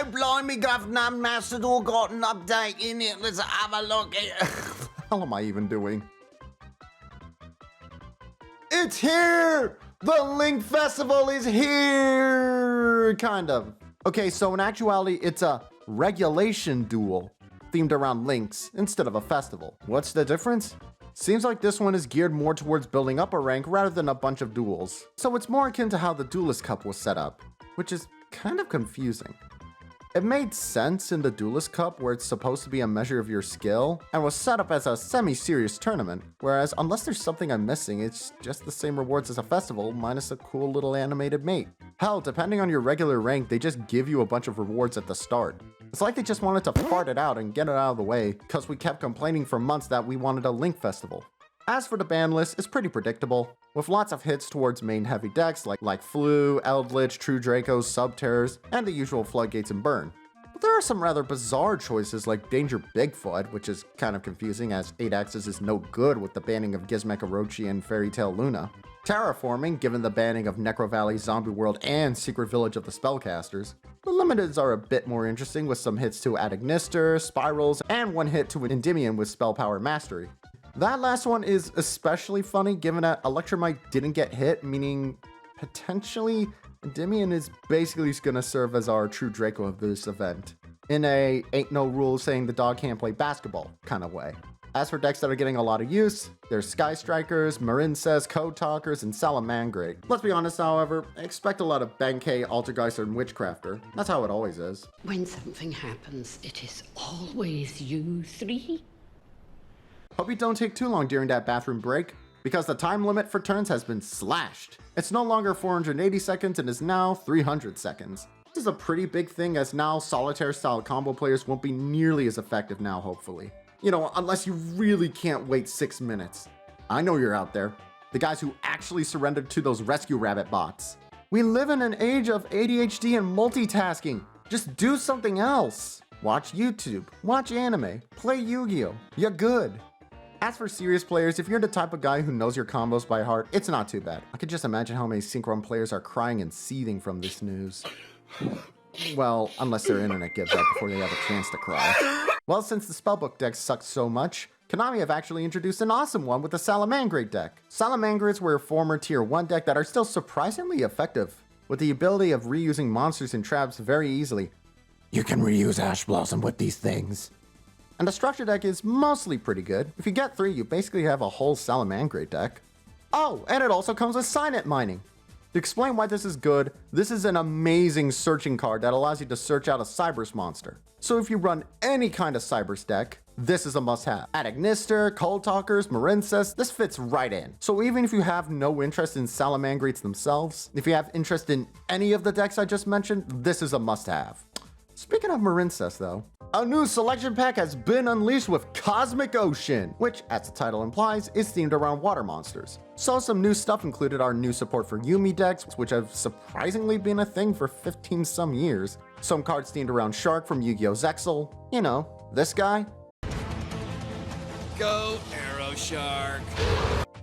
blimey, Governor, Master Duel got an update in it. Let's have a look. How am I even doing? It's here! The Link Festival is here! Kind of. Okay, so in actuality, it's a regulation duel themed around links instead of a festival. What's the difference? Seems like this one is geared more towards building up a rank rather than a bunch of duels. So it's more akin to how the Duelist Cup was set up, which is kind of confusing. It made sense in the Duelist Cup where it's supposed to be a measure of your skill and was set up as a semi-serious tournament, whereas unless there's something I'm missing, it's just the same rewards as a festival minus a cool little animated mate. Hell, depending on your regular rank, they just give you a bunch of rewards at the start. It's like they just wanted to fart it out and get it out of the way because we kept complaining for months that we wanted a Link Festival. As for the ban list, it's pretty predictable, with lots of hits towards main heavy decks like Flu, Eldritch, True Dracos, Subterrors, and the usual Floodgates and Burn. But there are some rather bizarre choices like Danger Bigfoot, which is kind of confusing as 8-Axis is no good with the banning of Gizmek Orochi and Fairy Tail Luna. Terraforming, given the banning of Necro Valley, Zombie World, and Secret Village of the Spellcasters. The limiteds are a bit more interesting with some hits to Adignister, Spirals, and one hit to an Endymion with Spell Power Mastery. That last one is especially funny given that Electromite didn't get hit, meaning potentially Endymion is basically gonna serve as our true Draco of this event, in a ain't no rule saying the dog can't play basketball kind of way. As for decks that are getting a lot of use, there's Sky Strikers, Marincess, Code Talkers, and Salamangreat. Let's be honest, however, expect a lot of Benkei, Altergeister, and Witchcrafter. That's how it always is. When something happens, it is always you three. Hope you don't take too long during that bathroom break, because the time limit for turns has been slashed. It's no longer 480 seconds and is now 300 seconds. This is a pretty big thing as now solitaire-style combo players won't be nearly as effective now, hopefully. You know, unless you really can't wait 6 minutes. I know you're out there. The guys who actually surrendered to those rescue rabbit bots. We live in an age of ADHD and multitasking. Just do something else. Watch YouTube, watch anime, play Yu-Gi-Oh! You're good. As for serious players, if you're the type of guy who knows your combos by heart, it's not too bad. I could just imagine how many Synchron players are crying and seething from this news. Well, unless their internet gives up before they have a chance to cry. Well, since the Spellbook deck sucked so much, Konami have actually introduced an awesome one with the Salamangreat deck. Salamangreats were a former tier 1 deck that are still surprisingly effective, with the ability of reusing monsters and traps very easily. You can reuse Ash Blossom with these things. And the structure deck is mostly pretty good. If you get 3, you basically have a whole Salamangreat deck. Oh, and it also comes with Signet Mining. To explain why this is good, this is an amazing searching card that allows you to search out a Cybers monster. So if you run any kind of Cybers deck, this is a must-have. Adignister, Cold Talkers, Marincess, this fits right in. So even if you have no interest in Salamangreats themselves, if you have interest in any of the decks I just mentioned, this is a must-have. Speaking of Marincess though, a new selection pack has been unleashed with Cosmic Ocean, which, as the title implies, is themed around water monsters. So some new stuff included our new support for Yuumi decks, which have surprisingly been a thing for 15 some years. Some cards themed around Shark from Yu-Gi-Oh! Zexal. You know, this guy. Go Arrow Shark!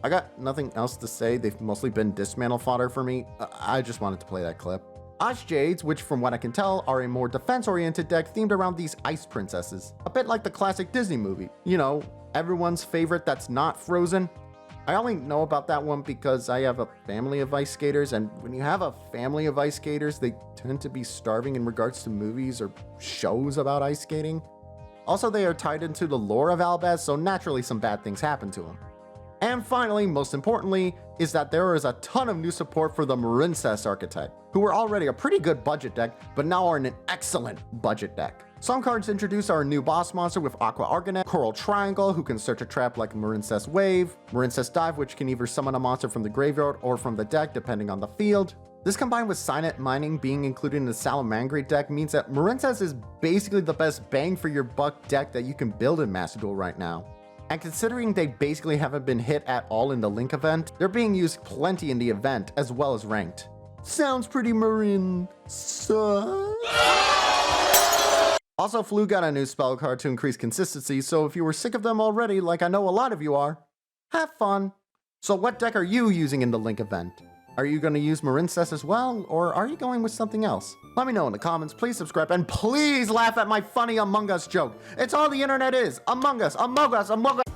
I got nothing else to say, they've mostly been dismantle fodder for me. I just wanted to play that clip. Ice Jades, which from what I can tell are a more defense-oriented deck themed around these ice princesses. A bit like the classic Disney movie. You know, everyone's favorite that's not Frozen. I only know about that one because I have a family of ice skaters, and when you have a family of ice skaters, they tend to be starving in regards to movies or shows about ice skating. Also, they are tied into the lore of Albaz, so naturally some bad things happen to them. And finally, most importantly, is that there is a ton of new support for the Marincess archetype, who were already a pretty good budget deck, but now are in an excellent budget deck. Some cards introduce our new boss monster with Aqua Argonet, Coral Triangle, who can search a trap like Marincess Wave, Marincess Dive, which can either summon a monster from the graveyard or from the deck depending on the field. This combined with Signet Mining being included in the Salamangreat deck means that Marincess is basically the best bang for your buck deck that you can build in Master Duel right now. And considering they basically haven't been hit at all in the Link event, they're being used plenty in the event as well as ranked. Sounds pretty Marin. Also, Flu got a new spell card to increase consistency, so if you were sick of them already, like I know a lot of you are, have fun. So what deck are you using in the Link event? Are you going to use Marincess as well, or are you going with something else? Let me know in the comments, please subscribe, and please laugh at my funny Among Us joke. It's all the internet is. Among Us, Among Us, Among Us.